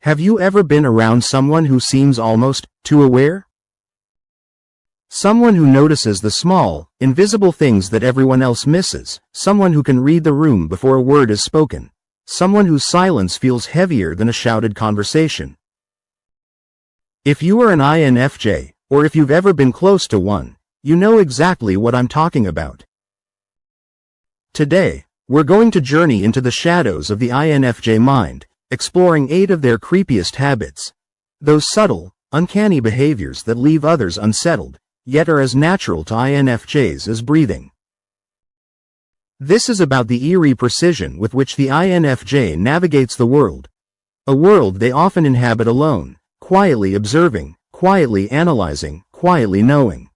Have you ever been around someone who seems almost too aware? Someone who notices the small, invisible things that everyone else misses, someone who can read the room before a word is spoken, someone whose silence feels heavier than a shouted conversation. If you are an INFJ, or if you've ever been close to one, you know exactly what I'm talking about. Today, we're going to journey into the shadows of the INFJ mind, exploring 8 of their creepiest habits, those subtle, uncanny behaviors that leave others unsettled, yet are as natural to INFJs as breathing. This is about the eerie precision with which the INFJ navigates the world, a world they often inhabit alone, quietly observing, quietly analyzing, quietly knowing.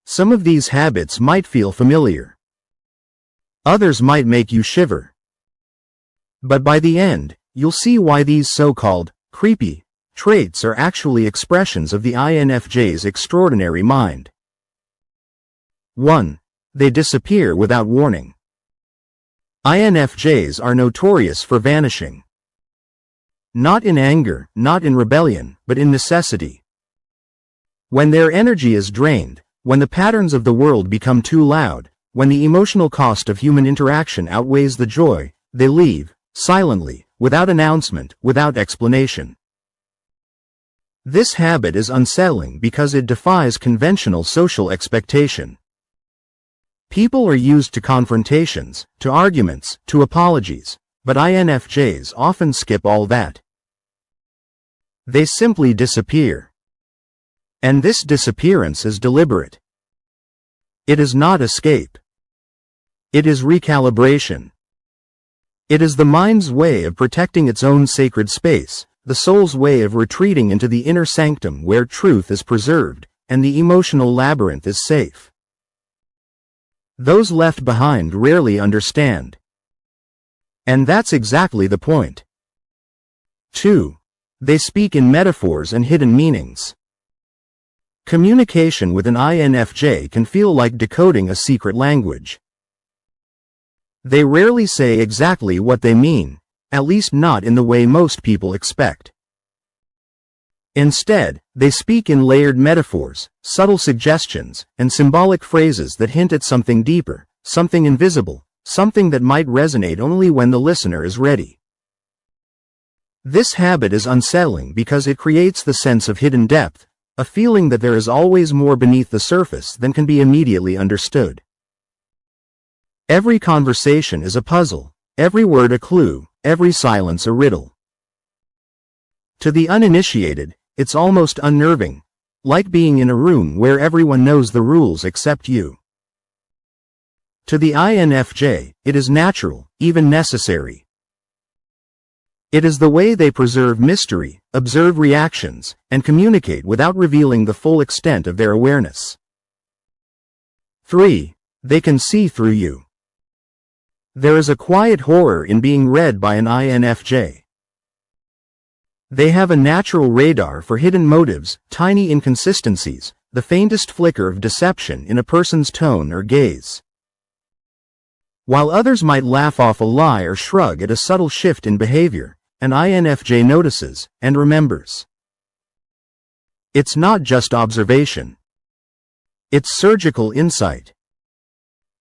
Some of these habits might feel familiar. Others might make you shiver. But by the end, you'll see why these so-called creepy traits are actually expressions of the INFJ's extraordinary mind. 1. They disappear without warning. INFJs are notorious for vanishing. Not in anger, not in rebellion, but in necessity. When their energy is drained, when the patterns of the world become too loud, when the emotional cost of human interaction outweighs the joy, they leave, silently, without announcement, without explanation. This habit is unsettling because it defies conventional social expectation. People are used to confrontations, to arguments, to apologies, but INFJs often skip all that. They simply disappear. And this disappearance is deliberate. It is not escape. It is recalibration. It is the mind's way of protecting its own sacred space, the soul's way of retreating into the inner sanctum where truth is preserved, and the emotional labyrinth is safe. Those left behind rarely understand. And that's exactly the point. 2. They speak in metaphors and hidden meanings. Communication with an INFJ can feel like decoding a secret language. They rarely say exactly what they mean, at least not in the way most people expect. Instead, they speak in layered metaphors, subtle suggestions, and symbolic phrases that hint at something deeper, something invisible, something that might resonate only when the listener is ready. This habit is unsettling because it creates the sense of hidden depth, a feeling that there is always more beneath the surface than can be immediately understood. Every conversation is a puzzle, every word a clue, every silence a riddle. To the uninitiated, it's almost unnerving, like being in a room where everyone knows the rules except you. To the INFJ, it is natural, even necessary. It is the way they preserve mystery, observe reactions, and communicate without revealing the full extent of their awareness. 3. They can see through you. There is a quiet horror in being read by an INFJ. They have a natural radar for hidden motives, tiny inconsistencies, the faintest flicker of deception in a person's tone or gaze. While others might laugh off a lie or shrug at a subtle shift in behavior, an INFJ notices and remembers. It's not just observation. It's surgical insight.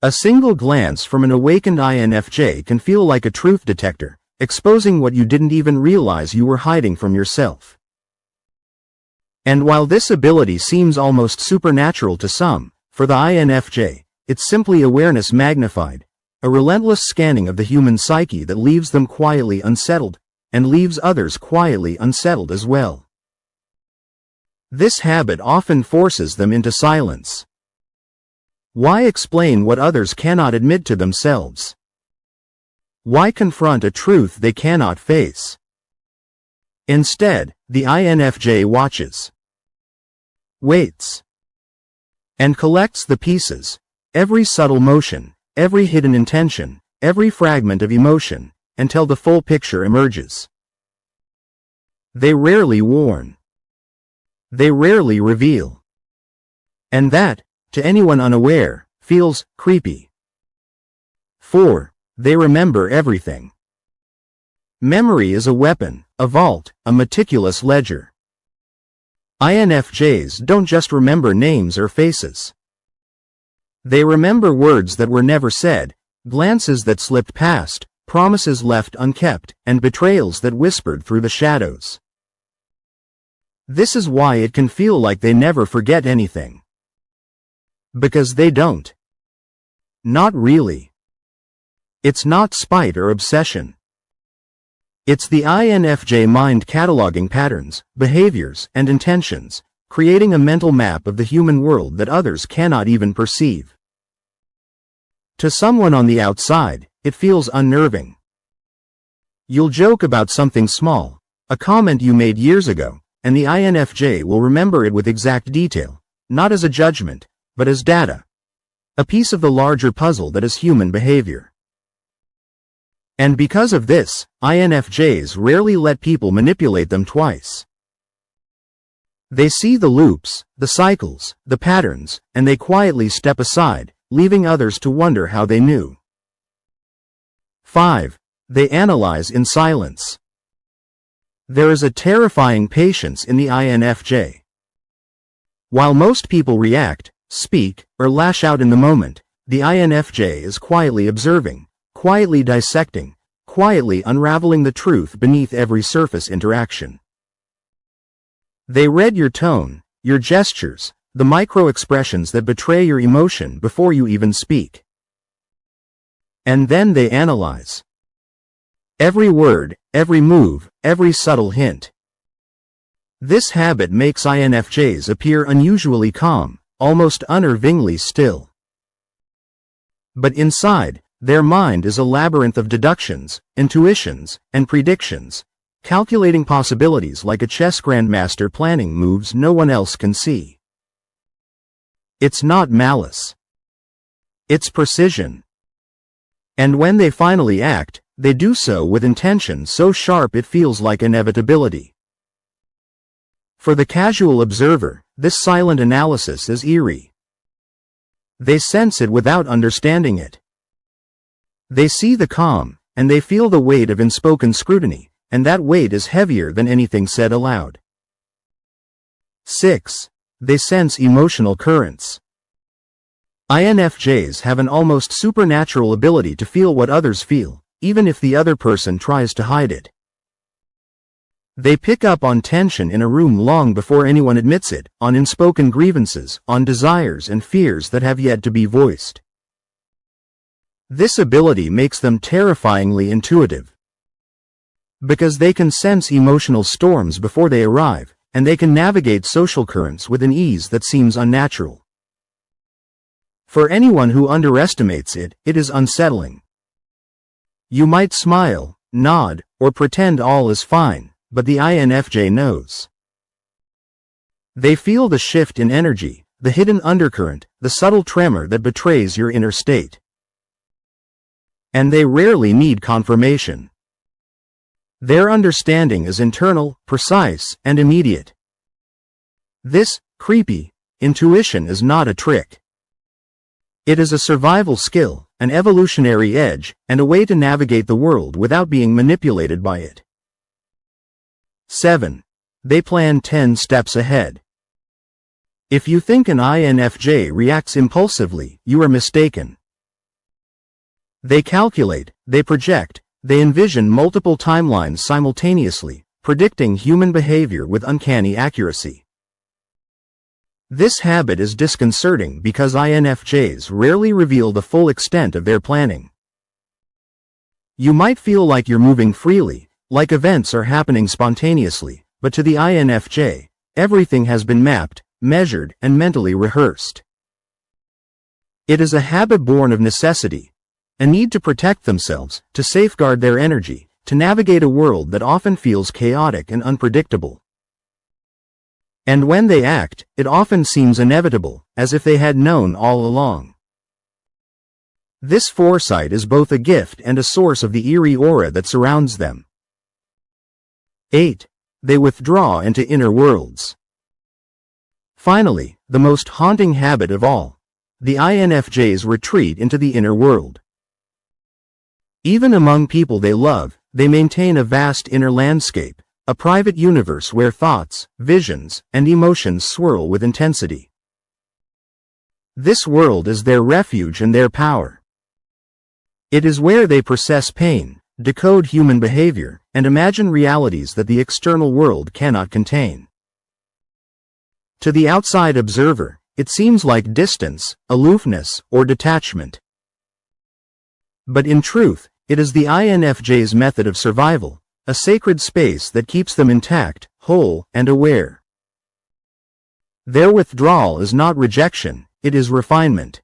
A single glance from an awakened INFJ can feel like a truth detector, exposing what you didn't even realize you were hiding from yourself. And while this ability seems almost supernatural to some, for the INFJ, it's simply awareness magnified, a relentless scanning of the human psyche that leaves them quietly unsettled, and leaves others quietly unsettled as well. This habit often forces them into silence. Why explain what others cannot admit to themselves? Why confront a truth they cannot face? Instead, the INFJ watches, waits, and collects the pieces, every subtle motion, every hidden intention, every fragment of emotion, until the full picture emerges. They rarely warn. They rarely reveal. And that, to anyone unaware, feels creepy. 4. They remember everything. Memory is a weapon, a vault, a meticulous ledger. INFJs don't just remember names or faces. They remember words that were never said, glances that slipped past, promises left unkept, and betrayals that whispered through the shadows. This is why it can feel like they never forget anything. Because they don't. Not really. It's not spite or obsession. It's the INFJ mind cataloging patterns, behaviors, and intentions, creating a mental map of the human world that others cannot even perceive. To someone on the outside, it feels unnerving. You'll joke about something small, a comment you made years ago, and the INFJ will remember it with exact detail, not as a judgment, but as data. A piece of the larger puzzle that is human behavior. And because of this, INFJs rarely let people manipulate them twice. They see the loops, the cycles, the patterns, and they quietly step aside, leaving others to wonder how they knew. 5. They analyze in silence. There is a terrifying patience in the INFJ. While most people react, speak, or lash out in the moment, the INFJ is quietly observing, quietly dissecting, quietly unraveling the truth beneath every surface interaction. They read your tone, your gestures, the micro-expressions that betray your emotion before you even speak. And then they analyze. Every word, every move, every subtle hint. This habit makes INFJs appear unusually calm, almost unnervingly still. But inside, their mind is a labyrinth of deductions, intuitions, and predictions, calculating possibilities like a chess grandmaster planning moves no one else can see. It's not malice. It's precision. And when they finally act, they do so with intention so sharp it feels like inevitability. For the casual observer, this silent analysis is eerie. They sense it without understanding it. They see the calm, and they feel the weight of unspoken scrutiny, and that weight is heavier than anything said aloud. 6. They sense emotional currents. INFJs have an almost supernatural ability to feel what others feel, even if the other person tries to hide it. They pick up on tension in a room long before anyone admits it, on unspoken grievances, on desires and fears that have yet to be voiced. This ability makes them terrifyingly intuitive. Because they can sense emotional storms before they arrive, and they can navigate social currents with an ease that seems unnatural. For anyone who underestimates it, it is unsettling. You might smile, nod, or pretend all is fine, but the INFJ knows. They feel the shift in energy, the hidden undercurrent, the subtle tremor that betrays your inner state. And they rarely need confirmation. Their understanding is internal, precise, and immediate. This creepy intuition is not a trick. It is a survival skill, an evolutionary edge, and a way to navigate the world without being manipulated by it. 7. They plan 10 steps ahead. If you think an INFJ reacts impulsively, you are mistaken. They calculate, they project, they envision multiple timelines simultaneously, predicting human behavior with uncanny accuracy. This habit is disconcerting because INFJs rarely reveal the full extent of their planning. You might feel like you're moving freely, like events are happening spontaneously, but to the INFJ, everything has been mapped, measured, and mentally rehearsed. It is a habit born of necessity, a need to protect themselves, to safeguard their energy, to navigate a world that often feels chaotic and unpredictable. And when they act, it often seems inevitable, as if they had known all along. This foresight is both a gift and a source of the eerie aura that surrounds them. 8. They withdraw into inner worlds. Finally, the most haunting habit of all. The INFJs retreat into the inner world. Even among people they love, they maintain a vast inner landscape, a private universe where thoughts, visions, and emotions swirl with intensity. This world is their refuge and their power. It is where they process pain, decode human behavior, and imagine realities that the external world cannot contain. To the outside observer, it seems like distance, aloofness, or detachment. But in truth, it is the INFJ's method of survival, a sacred space that keeps them intact, whole, and aware. Their withdrawal is not rejection, it is refinement.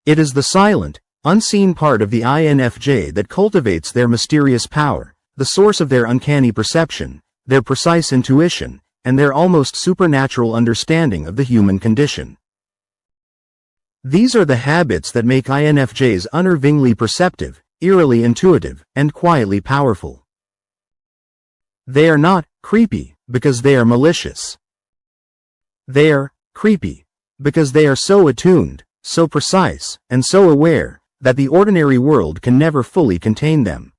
It is the silent, unseen part of the INFJ that cultivates their mysterious power, the source of their uncanny perception, their precise intuition, and their almost supernatural understanding of the human condition. These are the habits that make INFJs unnervingly perceptive, eerily intuitive, and quietly powerful. They are not creepy because they are malicious. They are creepy because they are so attuned, so precise, and so aware that the ordinary world can never fully contain them.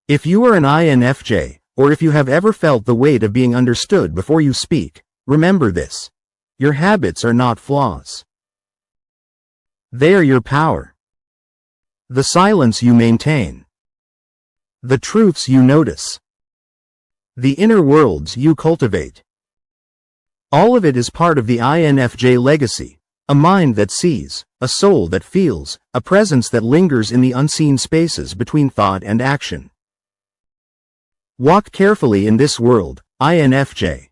If you are an INFJ, or if you have ever felt the weight of being understood before you speak, remember this: your habits are not flaws. They are your power. The silence you maintain. The truths you notice. The inner worlds you cultivate. All of it is part of the INFJ legacy, a mind that sees, a soul that feels, a presence that lingers in the unseen spaces between thought and action. Walk carefully in this world, INFJ.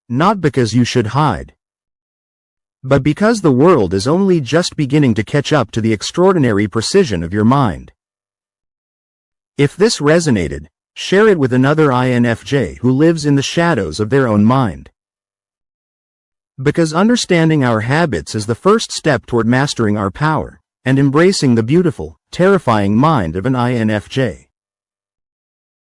Not because you should hide, but because the world is only just beginning to catch up to the extraordinary precision of your mind. If this resonated, share it with another INFJ who lives in the shadows of their own mind. Because understanding our habits is the first step toward mastering our power and embracing the beautiful, terrifying mind of an INFJ.